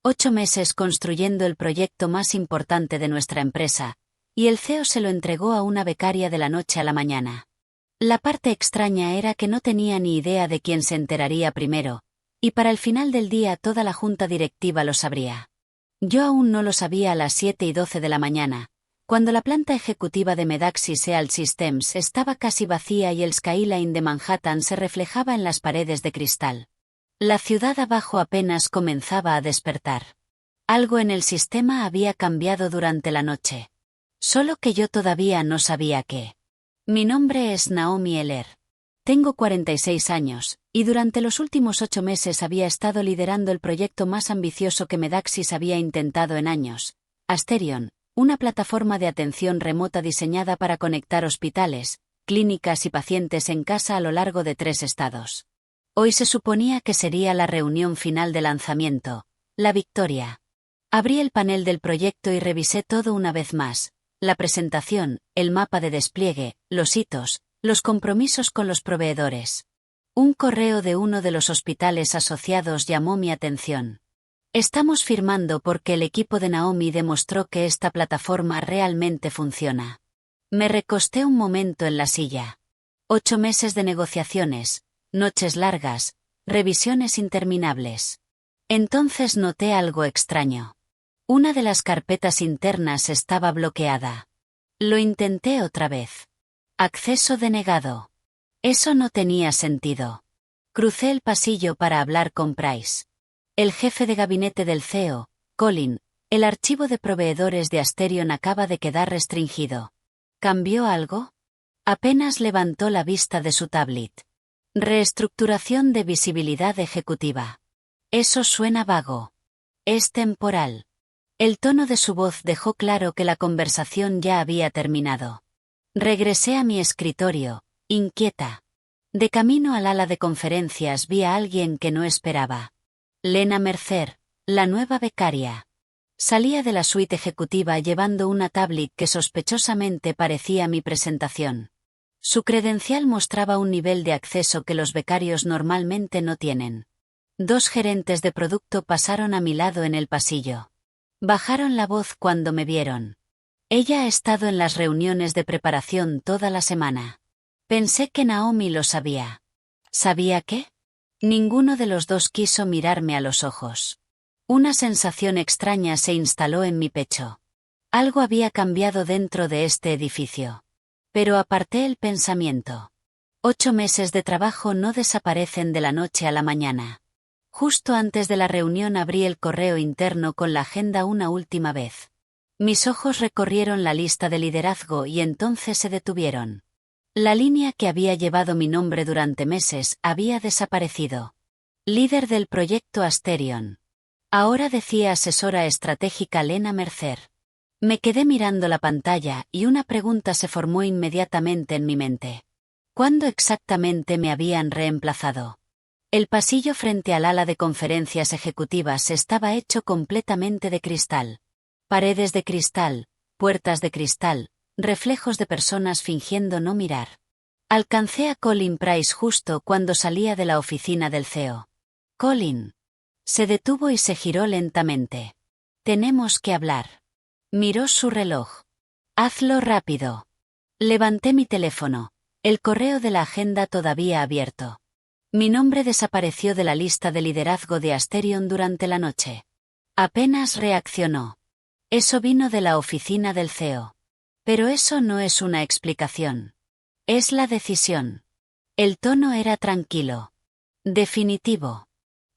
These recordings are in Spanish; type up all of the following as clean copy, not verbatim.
8 meses construyendo el proyecto más importante de nuestra empresa, y el CEO se lo entregó a una becaria de la noche a la mañana. La parte extraña era que no tenía ni idea de quién se enteraría primero, y para el final del día toda la junta directiva lo sabría. Yo aún no lo sabía a las 7:12 de la mañana, cuando la planta ejecutiva de Medaxi Sealed Systems estaba casi vacía y el skyline de Manhattan se reflejaba en las paredes de cristal. La ciudad abajo apenas comenzaba a despertar. Algo en el sistema había cambiado durante la noche. Solo que yo todavía no sabía qué. Mi nombre es Naomi Eller. Tengo 46 años, y durante los últimos 8 meses había estado liderando el proyecto más ambicioso que Medaxis había intentado en años, Asterion, una plataforma de atención remota diseñada para conectar hospitales, clínicas y pacientes en casa a lo largo de 3 estados. Hoy se suponía que sería la reunión final de lanzamiento, la victoria. Abrí el panel del proyecto y revisé todo una vez más, la presentación, el mapa de despliegue, los hitos, los compromisos con los proveedores. Un correo de uno de los hospitales asociados llamó mi atención. Estamos firmando porque el equipo de Naomi demostró que esta plataforma realmente funciona. Me recosté un momento en la silla. 8 meses de negociaciones, noches largas, revisiones interminables. Entonces noté algo extraño. Una de las carpetas internas estaba bloqueada. Lo intenté otra vez. Acceso denegado. Eso no tenía sentido. Crucé el pasillo para hablar con Price. El jefe de gabinete del CEO, Colin, el archivo de proveedores de Asterion acaba de quedar restringido. ¿Cambió algo? Apenas levantó la vista de su tablet. Reestructuración de visibilidad ejecutiva. Eso suena vago. Es temporal. El tono de su voz dejó claro que la conversación ya había terminado. Regresé a mi escritorio, inquieta. De camino al ala de conferencias vi a alguien que no esperaba. Lena Mercer, la nueva becaria. Salía de la suite ejecutiva llevando una tablet que sospechosamente parecía mi presentación. Su credencial mostraba un nivel de acceso que los becarios normalmente no tienen. 2 gerentes de producto pasaron a mi lado en el pasillo. Bajaron la voz cuando me vieron. Ella ha estado en las reuniones de preparación toda la semana. Pensé que Naomi lo sabía. ¿Sabía qué? Ninguno de los dos quiso mirarme a los ojos. Una sensación extraña se instaló en mi pecho. Algo había cambiado dentro de este edificio. Pero aparté el pensamiento. 8 meses de trabajo no desaparecen de la noche a la mañana. Justo antes de la reunión abrí el correo interno con la agenda una última vez. Mis ojos recorrieron la lista de liderazgo y entonces se detuvieron. La línea que había llevado mi nombre durante meses había desaparecido. Líder del proyecto Asterion. Ahora decía asesora estratégica Lena Mercer. Me quedé mirando la pantalla y una pregunta se formó inmediatamente en mi mente. ¿Cuándo exactamente me habían reemplazado? El pasillo frente al ala de conferencias ejecutivas estaba hecho completamente de cristal. Paredes de cristal, puertas de cristal, reflejos de personas fingiendo no mirar. Alcancé a Colin Price justo cuando salía de la oficina del CEO. Colin. Se detuvo y se giró lentamente. Tenemos que hablar. Miró su reloj. Hazlo rápido. Levanté mi teléfono. El correo de la agenda todavía abierto. Mi nombre desapareció de la lista de liderazgo de Asterion durante la noche. Apenas reaccionó. Eso vino de la oficina del CEO. Pero eso no es una explicación. Es la decisión. El tono era tranquilo. Definitivo.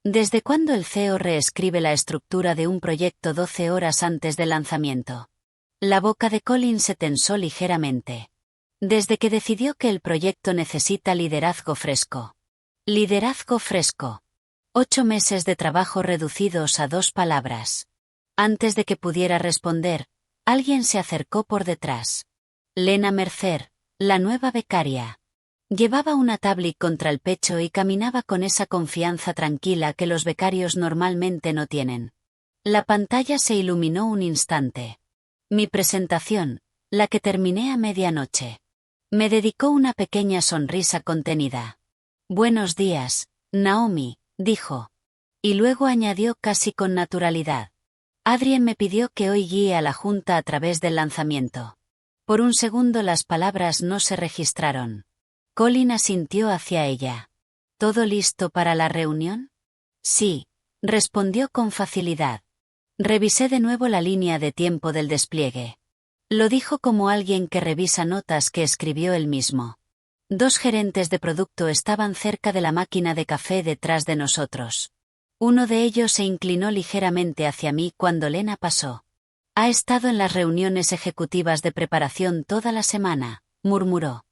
¿Desde cuándo el CEO reescribe la estructura de un proyecto 12 horas antes del lanzamiento? La boca de Colin se tensó ligeramente. Desde que decidió que el proyecto necesita liderazgo fresco. Liderazgo fresco. 8 meses de trabajo reducidos a 2 palabras. Antes de que pudiera responder, alguien se acercó por detrás. Lena Mercer, la nueva becaria. Llevaba una tablet contra el pecho y caminaba con esa confianza tranquila que los becarios normalmente no tienen. La pantalla se iluminó un instante. Mi presentación, la que terminé a medianoche. Me dedicó una pequeña sonrisa contenida. Buenos días, Naomi, dijo. Y luego añadió casi con naturalidad. Adrien me pidió que hoy guíe a la junta a través del lanzamiento. Por un segundo las palabras no se registraron. Colin asintió hacia ella. ¿Todo listo para la reunión? Sí, respondió con facilidad. Revisé de nuevo la línea de tiempo del despliegue. Lo dijo como alguien que revisa notas que escribió él mismo. 2 gerentes de producto estaban cerca de la máquina de café detrás de nosotros. Uno de ellos se inclinó ligeramente hacia mí cuando Lena pasó. Ha estado en las reuniones ejecutivas de preparación toda la semana, murmuró.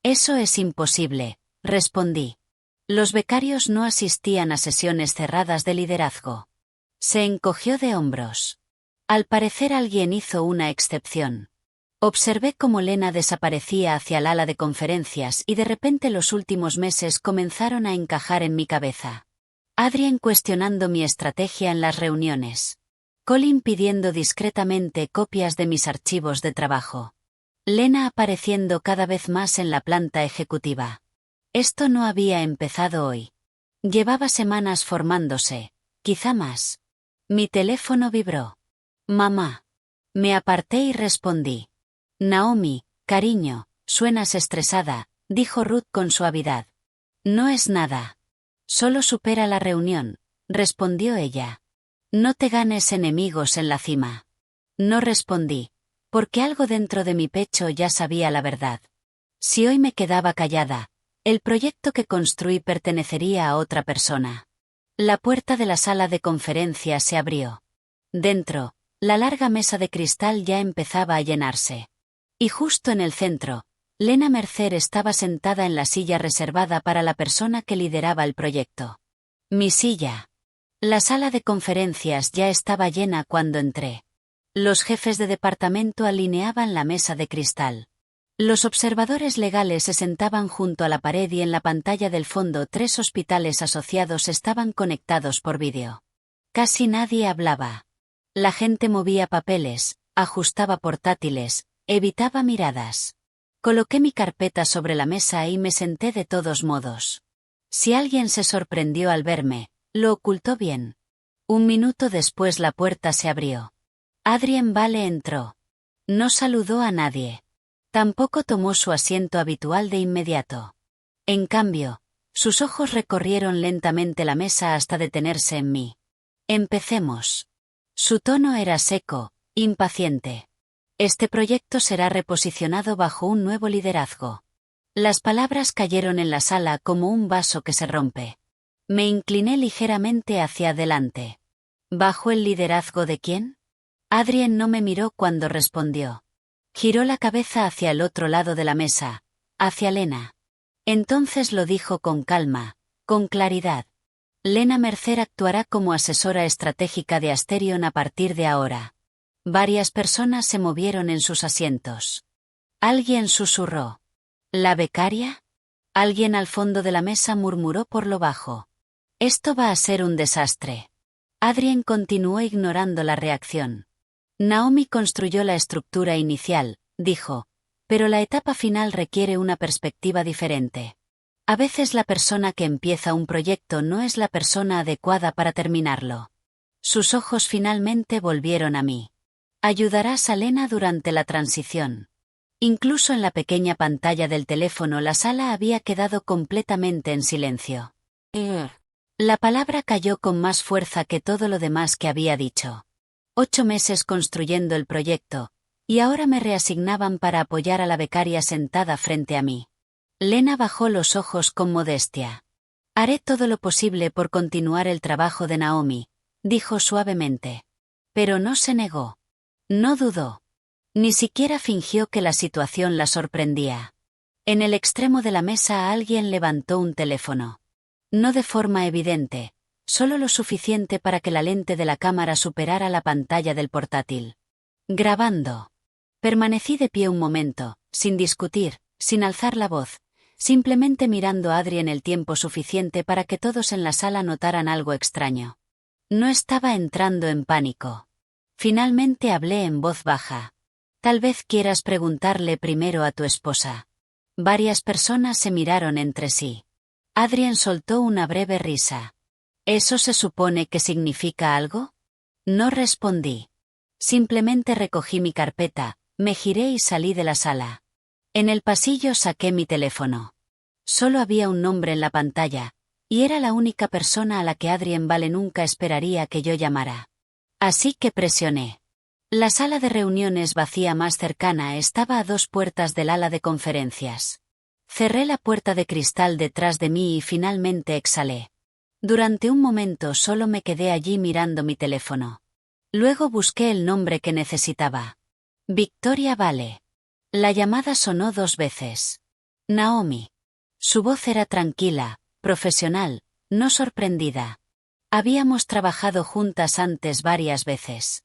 Eso es imposible, respondí. Los becarios no asistían a sesiones cerradas de liderazgo. Se encogió de hombros. Al parecer alguien hizo una excepción. Observé cómo Lena desaparecía hacia el ala de conferencias y de repente los últimos meses comenzaron a encajar en mi cabeza. Adrien cuestionando mi estrategia en las reuniones. Colin pidiendo discretamente copias de mis archivos de trabajo. Lena apareciendo cada vez más en la planta ejecutiva. Esto no había empezado hoy. Llevaba semanas formándose, quizá más. Mi teléfono vibró. Mamá. Me aparté y respondí. Naomi, cariño, suenas estresada, dijo Ruth con suavidad. No es nada. Solo supera la reunión, respondió ella. No te ganes enemigos en la cima. No respondí, porque algo dentro de mi pecho ya sabía la verdad. Si hoy me quedaba callada, el proyecto que construí pertenecería a otra persona. La puerta de la sala de conferencias se abrió. Dentro, la larga mesa de cristal ya empezaba a llenarse. Y justo en el centro, Lena Mercer estaba sentada en la silla reservada para la persona que lideraba el proyecto. Mi silla. La sala de conferencias ya estaba llena cuando entré. Los jefes de departamento alineaban la mesa de cristal. Los observadores legales se sentaban junto a la pared y en la pantalla del fondo 3 hospitales asociados estaban conectados por vídeo. Casi nadie hablaba. La gente movía papeles, ajustaba portátiles, evitaba miradas. Coloqué mi carpeta sobre la mesa y me senté de todos modos. Si alguien se sorprendió al verme, lo ocultó bien. 1 minuto después la puerta se abrió. Adrien Vale entró. No saludó a nadie. Tampoco tomó su asiento habitual de inmediato. En cambio, sus ojos recorrieron lentamente la mesa hasta detenerse en mí. Empecemos. Su tono era seco, impaciente. Este proyecto será reposicionado bajo un nuevo liderazgo. Las palabras cayeron en la sala como un vaso que se rompe. Me incliné ligeramente hacia adelante. ¿Bajo el liderazgo de quién? Adrien no me miró cuando respondió. Giró la cabeza hacia el otro lado de la mesa, hacia Lena. Entonces lo dijo con calma, con claridad. Lena Mercer actuará como asesora estratégica de Asterion a partir de ahora. Varias personas se movieron en sus asientos. Alguien susurró. ¿La becaria? Alguien al fondo de la mesa murmuró por lo bajo. Esto va a ser un desastre. Adrien continuó ignorando la reacción. Naomi construyó la estructura inicial, dijo, pero la etapa final requiere una perspectiva diferente. A veces la persona que empieza un proyecto no es la persona adecuada para terminarlo. Sus ojos finalmente volvieron a mí. Ayudarás a Lena durante la transición. Incluso en la pequeña pantalla del teléfono la sala había quedado completamente en silencio. La palabra cayó con más fuerza que todo lo demás que había dicho. 8 meses construyendo el proyecto, y ahora me reasignaban para apoyar a la becaria sentada frente a mí. Lena bajó los ojos con modestia. Haré todo lo posible por continuar el trabajo de Naomi, dijo suavemente. Pero no se negó. No dudó. Ni siquiera fingió que la situación la sorprendía. En el extremo de la mesa alguien levantó un teléfono. No de forma evidente, solo lo suficiente para que la lente de la cámara superara la pantalla del portátil. Grabando. Permanecí de pie un momento, sin discutir, sin alzar la voz, simplemente mirando a Adrien el tiempo suficiente para que todos en la sala notaran algo extraño. No estaba entrando en pánico. Finalmente hablé en voz baja. Tal vez quieras preguntarle primero a tu esposa. Varias personas se miraron entre sí. Adrien soltó una breve risa. ¿Eso se supone que significa algo? No respondí. Simplemente recogí mi carpeta, me giré y salí de la sala. En el pasillo saqué mi teléfono. Solo había un nombre en la pantalla, y era la única persona a la que Adrien Vale nunca esperaría que yo llamara. Así que presioné. La sala de reuniones vacía más cercana estaba a 2 puertas del ala de conferencias. Cerré la puerta de cristal detrás de mí y finalmente exhalé. Durante un momento solo me quedé allí mirando mi teléfono. Luego busqué el nombre que necesitaba. Victoria Vale. La llamada sonó 2 veces. Naomi. Su voz era tranquila, profesional, no sorprendida. Habíamos trabajado juntas antes varias veces.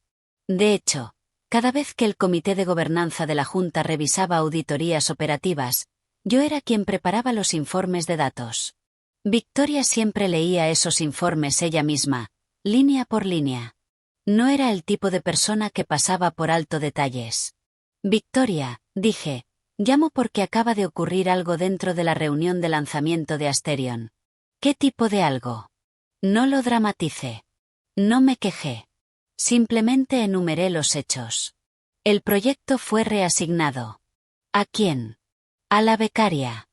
De hecho, cada vez que el comité de gobernanza de la Junta revisaba auditorías operativas, yo era quien preparaba los informes de datos. Victoria siempre leía esos informes ella misma, línea por línea. No era el tipo de persona que pasaba por alto detalles. Victoria, dije, llamo porque acaba de ocurrir algo dentro de la reunión de lanzamiento de Asterion. ¿Qué tipo de algo? No lo dramaticé. No me quejé. Simplemente enumeré los hechos. El proyecto fue reasignado. ¿A quién? A la becaria.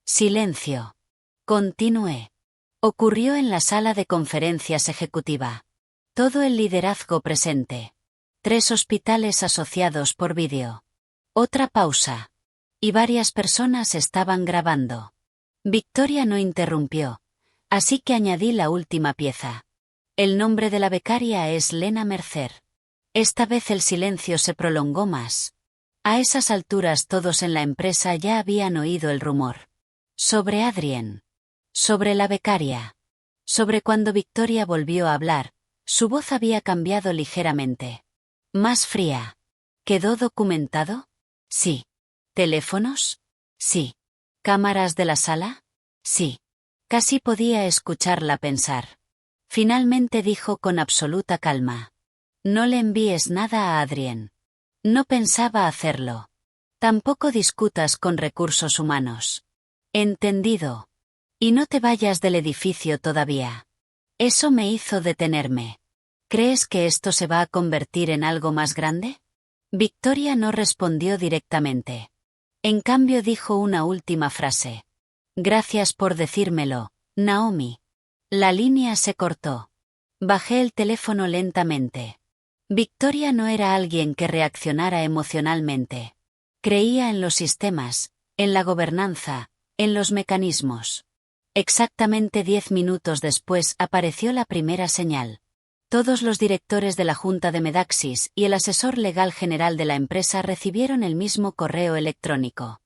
Silencio. Continué. Ocurrió en la sala de conferencias ejecutiva. Todo el liderazgo presente. 3 hospitales asociados por vídeo. Otra pausa. Y varias personas estaban grabando. Victoria no interrumpió, así que añadí la última pieza. El nombre de la becaria es Lena Mercer. Esta vez el silencio se prolongó más. A esas alturas todos en la empresa ya habían oído el rumor. Sobre Adrien. Sobre la becaria. Sobre cuando Victoria volvió a hablar, su voz había cambiado ligeramente. Más fría. ¿Quedó documentado? Sí. ¿Teléfonos? Sí. ¿Cámaras de la sala? Sí. Casi podía escucharla pensar. Finalmente dijo con absoluta calma. No le envíes nada a Adrien. No pensaba hacerlo. Tampoco discutas con recursos humanos. Entendido. Y no te vayas del edificio todavía. Eso me hizo detenerme. ¿Crees que esto se va a convertir en algo más grande? Victoria no respondió directamente. En cambio dijo una última frase. Gracias por decírmelo, Naomi. La línea se cortó. Bajé el teléfono lentamente. Victoria no era alguien que reaccionara emocionalmente. Creía en los sistemas, en la gobernanza, en los mecanismos. Exactamente 10 minutos después apareció la primera señal. Todos los directores de la Junta de Medaxis y el asesor legal general de la empresa recibieron el mismo correo electrónico.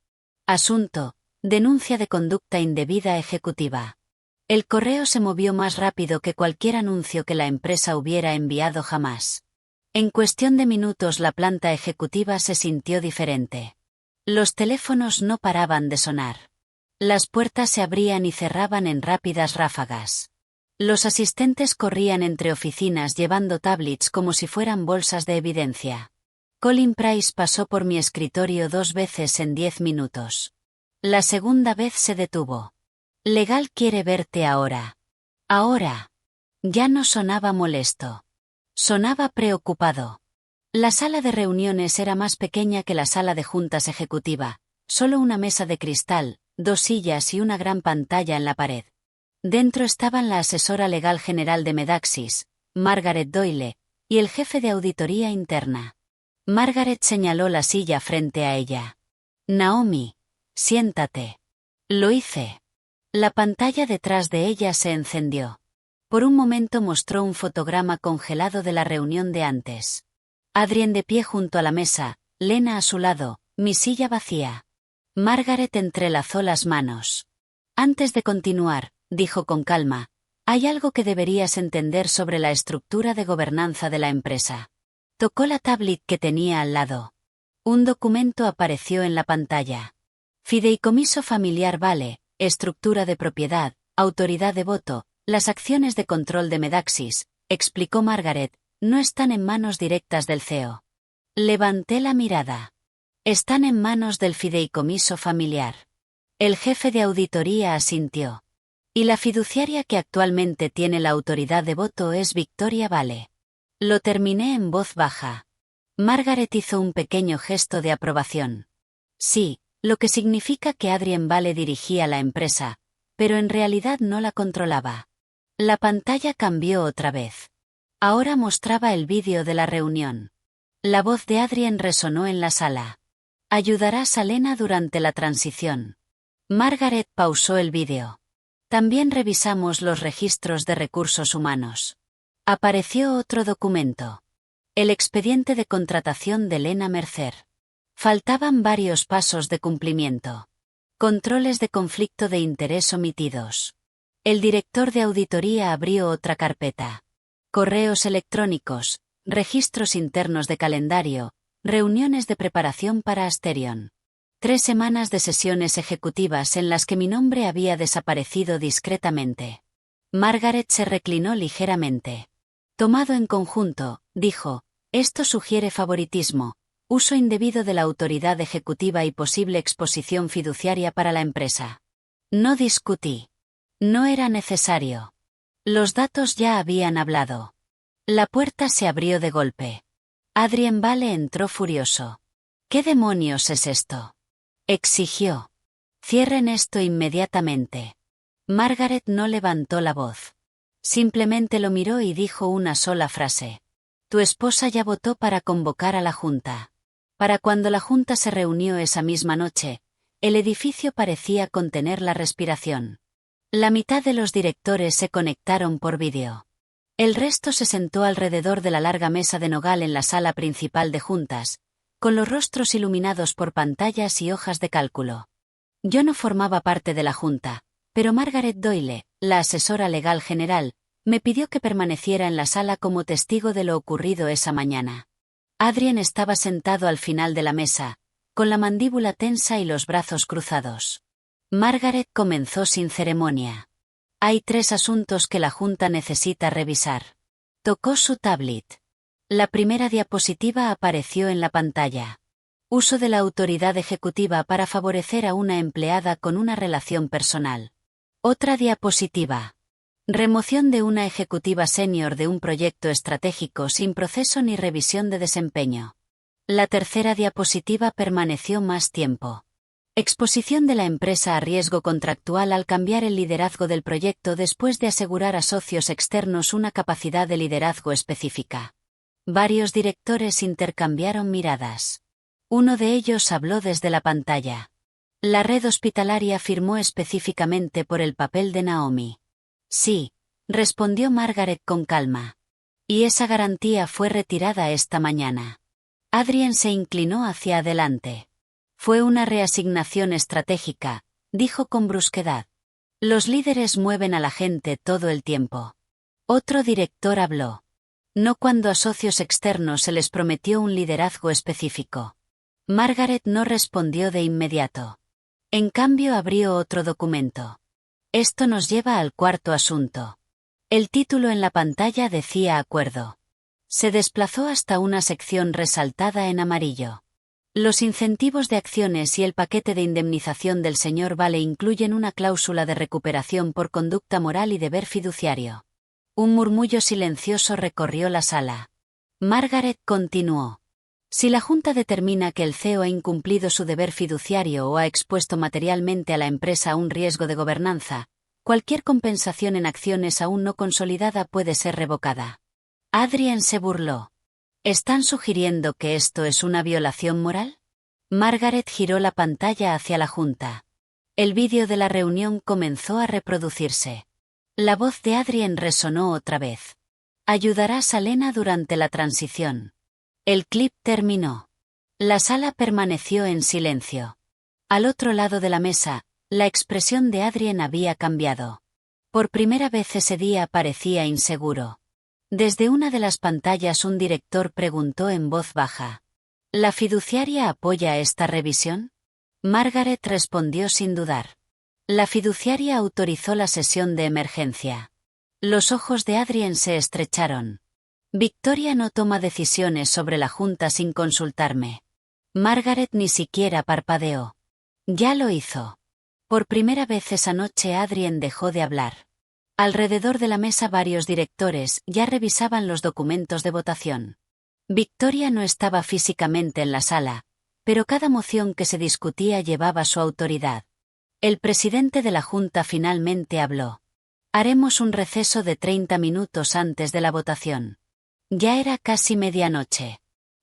Asunto: denuncia de conducta indebida ejecutiva. El correo se movió más rápido que cualquier anuncio que la empresa hubiera enviado jamás. En cuestión de minutos la planta ejecutiva se sintió diferente. Los teléfonos no paraban de sonar. Las puertas se abrían y cerraban en rápidas ráfagas. Los asistentes corrían entre oficinas llevando tablets como si fueran bolsas de evidencia. Colin Price pasó por mi escritorio 2 veces en 10 minutos. La segunda vez se detuvo. Legal quiere verte ahora. Ahora. Ya no sonaba molesto. Sonaba preocupado. La sala de reuniones era más pequeña que la sala de juntas ejecutiva, solo una mesa de cristal, 2 sillas y una gran pantalla en la pared. Dentro estaban la asesora legal general de Medaxis, Margaret Doyle, y el jefe de auditoría interna. Margaret señaló la silla frente a ella. Naomi, siéntate. Lo hice. La pantalla detrás de ella se encendió. Por un momento mostró un fotograma congelado de la reunión de antes. Adrien de pie junto a la mesa, Lena a su lado, mi silla vacía. Margaret entrelazó las manos. Antes de continuar, dijo con calma, hay algo que deberías entender sobre la estructura de gobernanza de la empresa. Tocó la tablet que tenía al lado. Un documento apareció en la pantalla. Fideicomiso familiar Vale, estructura de propiedad, autoridad de voto, las acciones de control de Medaxis, explicó Margaret, no están en manos directas del CEO. Levanté la mirada. Están en manos del fideicomiso familiar. El jefe de auditoría asintió. Y la fiduciaria que actualmente tiene la autoridad de voto es Victoria Vale. Lo terminé en voz baja. Margaret hizo un pequeño gesto de aprobación. Sí, lo que significa que Adrien Vale dirigía la empresa, pero en realidad no la controlaba. La pantalla cambió otra vez. Ahora mostraba el vídeo de la reunión. La voz de Adrien resonó en la sala. Ayudarás a Lena durante la transición. Margaret pausó el vídeo. También revisamos los registros de recursos humanos. Apareció otro documento. El expediente de contratación de Lena Mercer. Faltaban varios pasos de cumplimiento. Controles de conflicto de interés omitidos. El director de auditoría abrió otra carpeta. Correos electrónicos, registros internos de calendario, reuniones de preparación para Asterion. 3 semanas de sesiones ejecutivas en las que mi nombre había desaparecido discretamente. Margaret se reclinó ligeramente. Tomado en conjunto, dijo, esto sugiere favoritismo, uso indebido de la autoridad ejecutiva y posible exposición fiduciaria para la empresa. No discutí. No era necesario. Los datos ya habían hablado. La puerta se abrió de golpe. Adrien Vale entró furioso. ¿Qué demonios es esto?, exigió. Cierren esto inmediatamente. Margaret no levantó la voz. Simplemente lo miró y dijo una sola frase. Tu esposa ya votó para convocar a la junta. Para cuando la junta se reunió esa misma noche, el edificio parecía contener la respiración. La mitad de los directores se conectaron por vídeo. El resto se sentó alrededor de la larga mesa de nogal en la sala principal de juntas, con los rostros iluminados por pantallas y hojas de cálculo. Yo no formaba parte de la junta, pero Margaret Doyle, la asesora legal general, me pidió que permaneciera en la sala como testigo de lo ocurrido esa mañana. Adrien estaba sentado al final de la mesa, con la mandíbula tensa y los brazos cruzados. Margaret comenzó sin ceremonia. Hay 3 asuntos que la junta necesita revisar. Tocó su tablet. La primera diapositiva apareció en la pantalla. Uso de la autoridad ejecutiva para favorecer a una empleada con una relación personal. Otra diapositiva. Remoción de una ejecutiva senior de un proyecto estratégico sin proceso ni revisión de desempeño. La tercera diapositiva permaneció más tiempo. Exposición de la empresa a riesgo contractual al cambiar el liderazgo del proyecto después de asegurar a socios externos una capacidad de liderazgo específica. Varios directores intercambiaron miradas. Uno de ellos habló desde la pantalla. La red hospitalaria firmó específicamente por el papel de Naomi. Sí, respondió Margaret con calma. Y esa garantía fue retirada esta mañana. Adrien se inclinó hacia adelante. Fue una reasignación estratégica, dijo con brusquedad. Los líderes mueven a la gente todo el tiempo. Otro director habló. No cuando a socios externos se les prometió un liderazgo específico. Margaret no respondió de inmediato. En cambio abrió otro documento. Esto nos lleva al cuarto asunto. El título en la pantalla decía acuerdo. Se desplazó hasta una sección resaltada en amarillo. Los incentivos de acciones y el paquete de indemnización del señor Vale incluyen una cláusula de recuperación por conducta moral y deber fiduciario. Un murmullo silencioso recorrió la sala. Margaret continuó. Si la Junta determina que el CEO ha incumplido su deber fiduciario o ha expuesto materialmente a la empresa a un riesgo de gobernanza, cualquier compensación en acciones aún no consolidada puede ser revocada. Adrien se burló. ¿Están sugiriendo que esto es una violación moral? Margaret giró la pantalla hacia la Junta. El vídeo de la reunión comenzó a reproducirse. La voz de Adrien resonó otra vez. Ayudarás a Lena durante la transición. El clip terminó. La sala permaneció en silencio. Al otro lado de la mesa, la expresión de Adrien había cambiado. Por primera vez ese día parecía inseguro. Desde una de las pantallas un director preguntó en voz baja. ¿La fiduciaria apoya esta revisión? Margaret respondió sin dudar. La fiduciaria autorizó la sesión de emergencia. Los ojos de Adrien se estrecharon. Victoria no toma decisiones sobre la Junta sin consultarme. Margaret ni siquiera parpadeó. Ya lo hizo. Por primera vez esa noche Adrien dejó de hablar. Alrededor de la mesa varios directores ya revisaban los documentos de votación. Victoria no estaba físicamente en la sala, pero cada moción que se discutía llevaba su autoridad. El presidente de la Junta finalmente habló. Haremos un receso de 30 minutos antes de la votación. Ya era casi medianoche.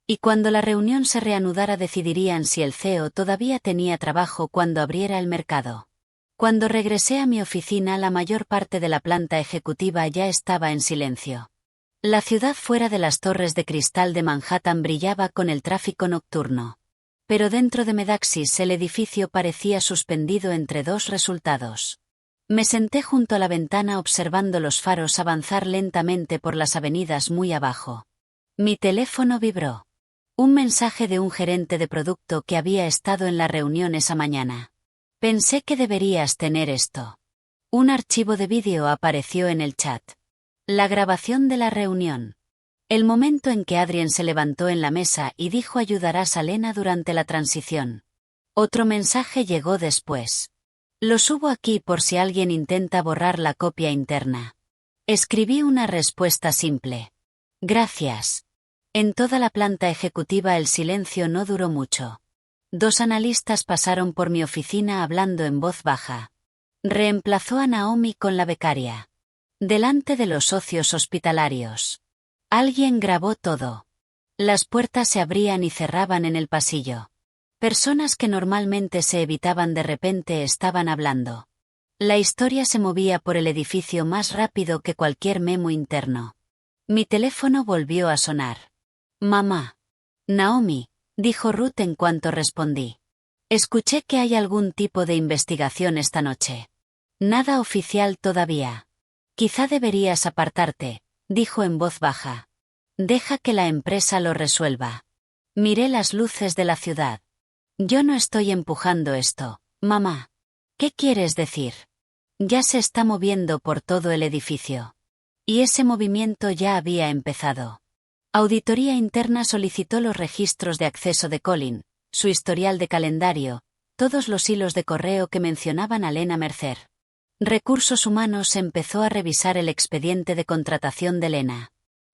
Y cuando la reunión se reanudara decidirían si el CEO todavía tenía trabajo cuando abriera el mercado. Cuando regresé a mi oficina, la mayor parte de la planta ejecutiva ya estaba en silencio. La ciudad fuera de las torres de cristal de Manhattan brillaba con el tráfico nocturno. Pero dentro de Medaxis el edificio parecía suspendido entre dos resultados. Me senté junto a la ventana observando los faros avanzar lentamente por las avenidas muy abajo. Mi teléfono vibró. Un mensaje de un gerente de producto que había estado en la reunión esa mañana. Pensé que deberías tener esto. Un archivo de vídeo apareció en el chat. La grabación de la reunión. El momento en que Adrien se levantó en la mesa y dijo ayudarás a Lena durante la transición. Otro mensaje llegó después. Lo subo aquí por si alguien intenta borrar la copia interna. Escribí una respuesta simple. Gracias. En toda la planta ejecutiva el silencio no duró mucho. 2 analistas pasaron por mi oficina hablando en voz baja. Reemplazó a Naomi con la becaria. Delante de los socios hospitalarios. Alguien grabó todo. Las puertas se abrían y cerraban en el pasillo. Personas que normalmente se evitaban de repente estaban hablando. La historia se movía por el edificio más rápido que cualquier memo interno. Mi teléfono volvió a sonar. Mamá. Naomi, dijo Ruth en cuanto respondí. Escuché que hay algún tipo de investigación esta noche. Nada oficial todavía. Quizá deberías apartarte, dijo en voz baja. Deja que la empresa lo resuelva. Miré las luces de la ciudad. Yo no estoy empujando esto, mamá. ¿Qué quieres decir? Ya se está moviendo por todo el edificio. Y ese movimiento ya había empezado. Auditoría Interna solicitó los registros de acceso de Colin, su historial de calendario, todos los hilos de correo que mencionaban a Lena Mercer. Recursos Humanos empezó a revisar el expediente de contratación de Lena.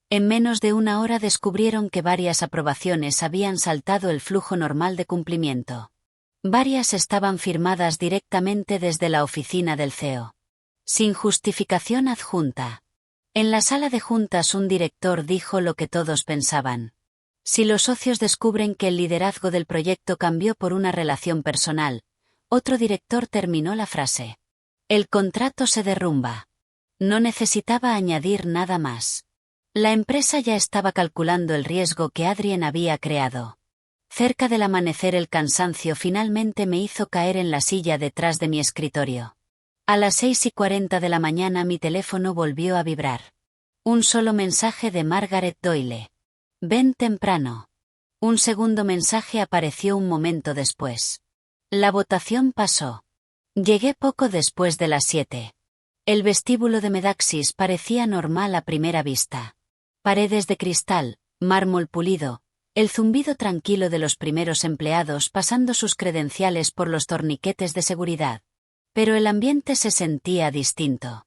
En menos de una hora descubrieron que varias aprobaciones habían saltado el flujo normal de cumplimiento. Varias estaban firmadas directamente desde la oficina del CEO. Sin justificación adjunta. En la sala de juntas un director dijo lo que todos pensaban. Si los socios descubren que el liderazgo del proyecto cambió por una relación personal, otro director terminó la frase. El contrato se derrumba. No necesitaba añadir nada más. La empresa ya estaba calculando el riesgo que Adrien había creado. Cerca del amanecer el cansancio finalmente me hizo caer en la silla detrás de mi escritorio. A las 6:40 de la mañana mi teléfono volvió a vibrar. Un solo mensaje de Margaret Doyle. Ven temprano. Un segundo mensaje apareció un momento después. La votación pasó. Llegué poco después de las 7. El vestíbulo de Medaxis parecía normal a primera vista. Paredes de cristal, mármol pulido, el zumbido tranquilo de los primeros empleados pasando sus credenciales por los torniquetes de seguridad. Pero el ambiente se sentía distinto.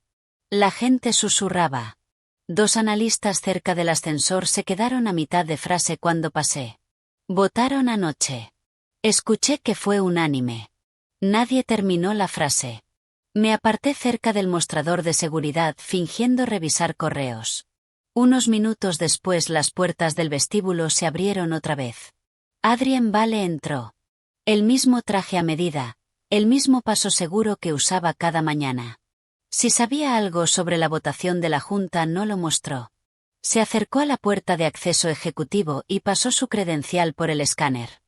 La gente susurraba. 2 analistas cerca del ascensor se quedaron a mitad de frase cuando pasé. Votaron anoche. Escuché que fue unánime. Nadie terminó la frase. Me aparté cerca del mostrador de seguridad fingiendo revisar correos. Unos minutos después las puertas del vestíbulo se abrieron otra vez. Adrien Vale entró. El mismo traje a medida, el mismo paso seguro que usaba cada mañana. Si sabía algo sobre la votación de la Junta no lo mostró. Se acercó a la puerta de acceso ejecutivo y pasó su credencial por el escáner.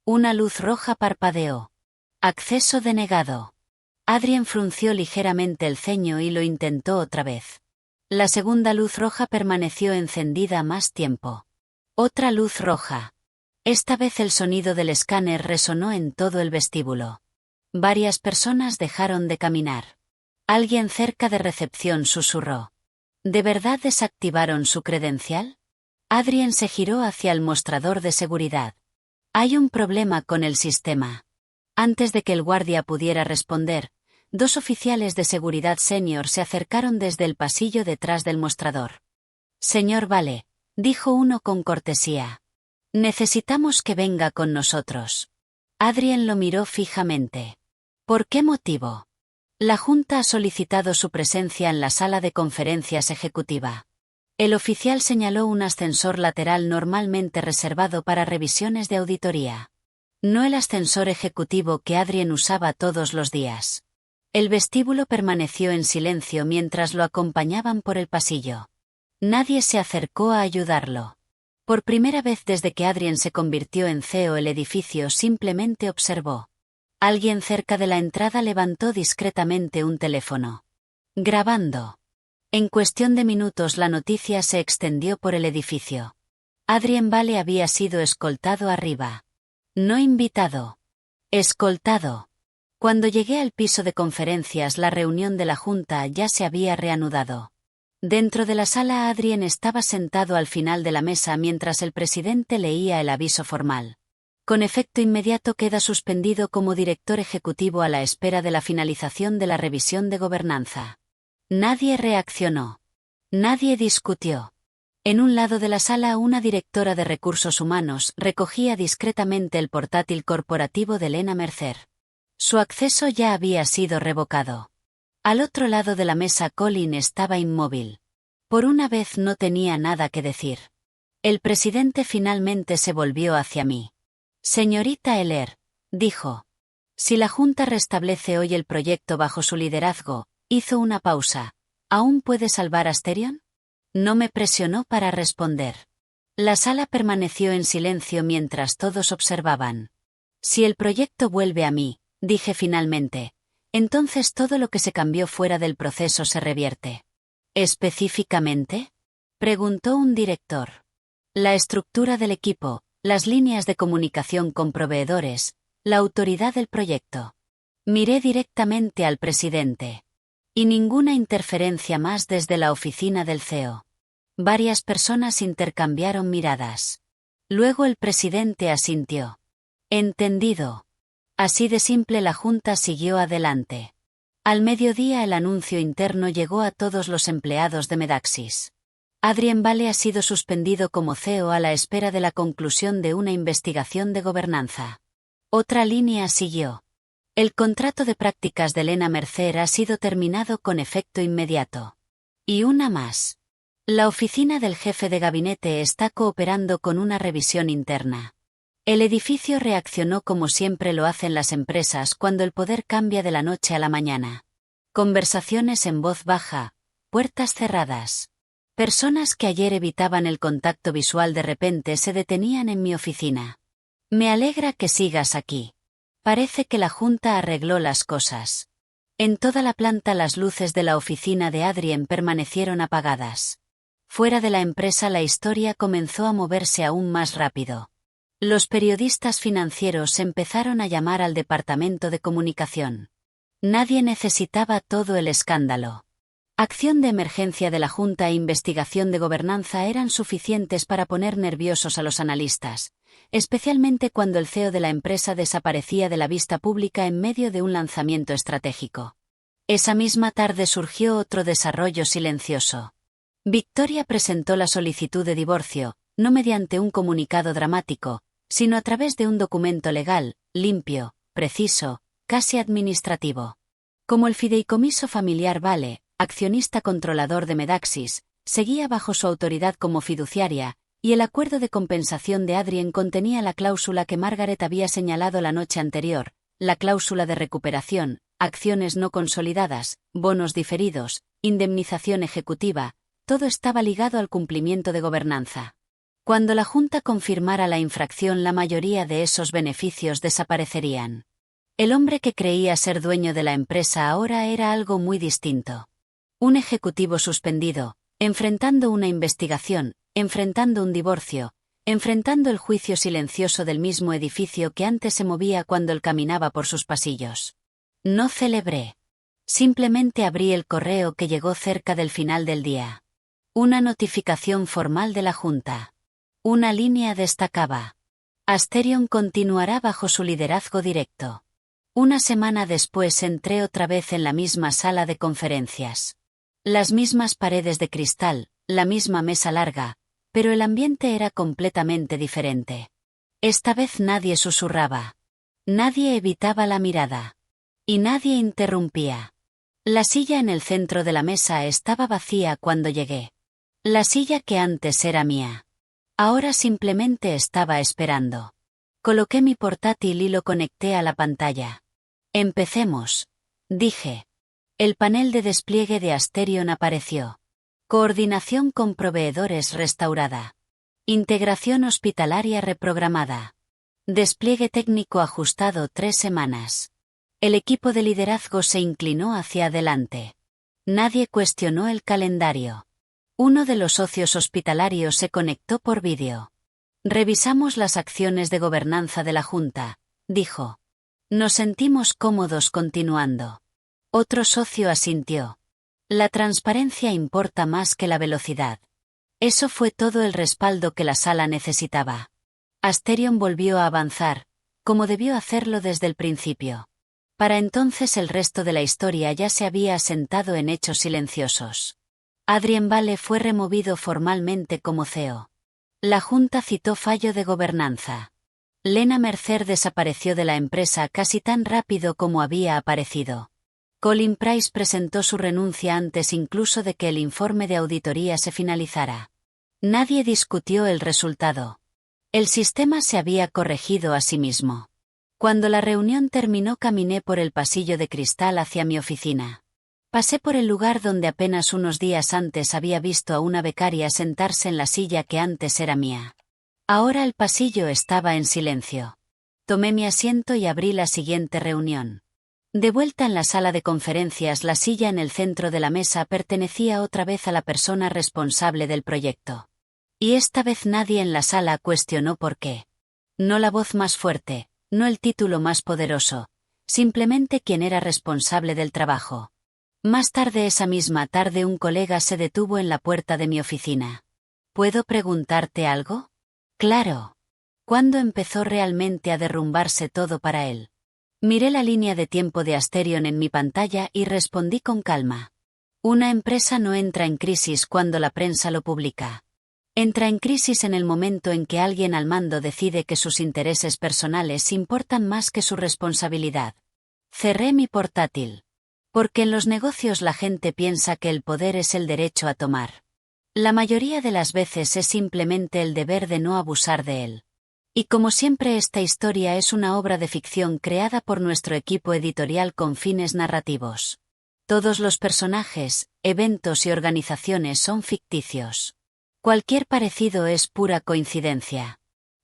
Una luz roja parpadeó. Acceso denegado. Adrien frunció ligeramente el ceño y lo intentó otra vez. La segunda luz roja permaneció encendida más tiempo. Otra luz roja. Esta vez el sonido del escáner resonó en todo el vestíbulo. Varias personas dejaron de caminar. Alguien cerca de recepción susurró. ¿De verdad desactivaron su credencial? Adrien se giró hacia el mostrador de seguridad. Hay un problema con el sistema. Antes de que el guardia pudiera responder, dos oficiales de seguridad senior se acercaron desde el pasillo detrás del mostrador. Señor Vale, dijo uno con cortesía. Necesitamos que venga con nosotros. Adrien lo miró fijamente. ¿Por qué motivo? La Junta ha solicitado su presencia en la sala de conferencias ejecutiva. El oficial señaló un ascensor lateral normalmente reservado para revisiones de auditoría. No el ascensor ejecutivo que Adrien usaba todos los días. El vestíbulo permaneció en silencio mientras lo acompañaban por el pasillo. Nadie se acercó a ayudarlo. Por primera vez desde que Adrien se convirtió en CEO, el edificio simplemente observó. Alguien cerca de la entrada levantó discretamente un teléfono. Grabando. En cuestión de minutos la noticia se extendió por el edificio. Adrien Vale había sido escoltado arriba. No invitado. Escoltado. Cuando llegué al piso de conferencias, la reunión de la Junta ya se había reanudado. Dentro de la sala, Adrien estaba sentado al final de la mesa mientras el presidente leía el aviso formal. Con efecto inmediato queda suspendido como director ejecutivo a la espera de la finalización de la revisión de gobernanza. Nadie reaccionó. Nadie discutió. En un lado de la sala, una directora de recursos humanos recogía discretamente el portátil corporativo de Lena Mercer. Su acceso ya había sido revocado. Al otro lado de la mesa, Colin estaba inmóvil. Por una vez no tenía nada que decir. El presidente finalmente se volvió hacia mí. Señorita Heller, dijo. Si la Junta restablece hoy el proyecto bajo su liderazgo, hizo una pausa. ¿Aún puede salvar Asterion? No me presionó para responder. La sala permaneció en silencio mientras todos observaban. Si el proyecto vuelve a mí, dije finalmente, entonces todo lo que se cambió fuera del proceso se revierte. ¿Específicamente? Preguntó un director. La estructura del equipo, las líneas de comunicación con proveedores, la autoridad del proyecto. Miré directamente al presidente. Y ninguna interferencia más desde la oficina del CEO. Varias personas intercambiaron miradas. Luego el presidente asintió. Entendido. Así de simple, la Junta siguió adelante. Al mediodía el anuncio interno llegó a todos los empleados de Medaxis. Adrien Vale ha sido suspendido como CEO a la espera de la conclusión de una investigación de gobernanza. Otra línea siguió. El contrato de prácticas de Lena Mercer ha sido terminado con efecto inmediato. Y una más. La oficina del jefe de gabinete está cooperando con una revisión interna. El edificio reaccionó como siempre lo hacen las empresas cuando el poder cambia de la noche a la mañana. Conversaciones en voz baja, puertas cerradas. Personas que ayer evitaban el contacto visual de repente se detenían en mi oficina. Me alegra que sigas aquí. Parece que la Junta arregló las cosas. En toda la planta las luces de la oficina de Adrien permanecieron apagadas. Fuera de la empresa la historia comenzó a moverse aún más rápido. Los periodistas financieros empezaron a llamar al departamento de comunicación. Nadie necesitaba todo el escándalo. Acción de emergencia de la Junta e investigación de gobernanza eran suficientes para poner nerviosos a los analistas, especialmente cuando el CEO de la empresa desaparecía de la vista pública en medio de un lanzamiento estratégico. Esa misma tarde surgió otro desarrollo silencioso. Victoria presentó la solicitud de divorcio, no mediante un comunicado dramático, sino a través de un documento legal, limpio, preciso, casi administrativo. Como el fideicomiso familiar Vale, accionista controlador de Medaxis, seguía bajo su autoridad como fiduciaria, y el acuerdo de compensación de Adrien contenía la cláusula que Margaret había señalado la noche anterior, la cláusula de recuperación, acciones no consolidadas, bonos diferidos, indemnización ejecutiva, todo estaba ligado al cumplimiento de gobernanza. Cuando la Junta confirmara la infracción, la mayoría de esos beneficios desaparecerían. El hombre que creía ser dueño de la empresa ahora era algo muy distinto. Un ejecutivo suspendido, enfrentando una investigación, enfrentando un divorcio, enfrentando el juicio silencioso del mismo edificio que antes se movía cuando él caminaba por sus pasillos. No celebré. Simplemente abrí el correo que llegó cerca del final del día. Una notificación formal de la Junta. Una línea destacaba. Asterion continuará bajo su liderazgo directo. Una semana después entré otra vez en la misma sala de conferencias. Las mismas paredes de cristal, la misma mesa larga, pero el ambiente era completamente diferente. Esta vez nadie susurraba. Nadie evitaba la mirada. Y nadie interrumpía. La silla en el centro de la mesa estaba vacía cuando llegué. La silla que antes era mía. Ahora simplemente estaba esperando. Coloqué mi portátil y lo conecté a la pantalla. Empecemos, dije. El panel de despliegue de Asterion apareció. Coordinación con proveedores restaurada. Integración hospitalaria reprogramada. Despliegue técnico ajustado 3 semanas. El equipo de liderazgo se inclinó hacia adelante. Nadie cuestionó el calendario. Uno de los socios hospitalarios se conectó por vídeo. Revisamos las acciones de gobernanza de la Junta, dijo. Nos sentimos cómodos continuando. Otro socio asintió. La transparencia importa más que la velocidad. Eso fue todo el respaldo que la sala necesitaba. Asterion volvió a avanzar, como debió hacerlo desde el principio. Para entonces el resto de la historia ya se había asentado en hechos silenciosos. Adrien Vale fue removido formalmente como CEO. La Junta citó fallo de gobernanza. Lena Mercer desapareció de la empresa casi tan rápido como había aparecido. Colin Price presentó su renuncia antes incluso de que el informe de auditoría se finalizara. Nadie discutió el resultado. El sistema se había corregido a sí mismo. Cuando la reunión terminó caminé por el pasillo de cristal hacia mi oficina. Pasé por el lugar donde apenas unos días antes había visto a una becaria sentarse en la silla que antes era mía. Ahora el pasillo estaba en silencio. Tomé mi asiento y abrí la siguiente reunión. De vuelta en la sala de conferencias, la silla en el centro de la mesa pertenecía otra vez a la persona responsable del proyecto. Y esta vez nadie en la sala cuestionó por qué. No la voz más fuerte, no el título más poderoso, simplemente quien era responsable del trabajo. Más tarde esa misma tarde un colega se detuvo en la puerta de mi oficina. ¿Puedo preguntarte algo? Claro. ¿Cuándo empezó realmente a derrumbarse todo para él? Miré la línea de tiempo de Asterion en mi pantalla y respondí con calma. Una empresa no entra en crisis cuando la prensa lo publica. Entra en crisis en el momento en que alguien al mando decide que sus intereses personales importan más que su responsabilidad. Cerré mi portátil. Porque en los negocios la gente piensa que el poder es el derecho a tomar. La mayoría de las veces es simplemente el deber de no abusar de él. Y como siempre esta historia es una obra de ficción creada por nuestro equipo editorial con fines narrativos. Todos los personajes, eventos y organizaciones son ficticios. Cualquier parecido es pura coincidencia.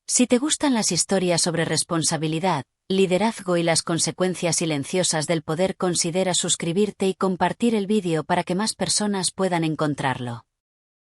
Si te gustan las historias sobre responsabilidad, liderazgo y las consecuencias silenciosas del poder, considera suscribirte y compartir el vídeo para que más personas puedan encontrarlo.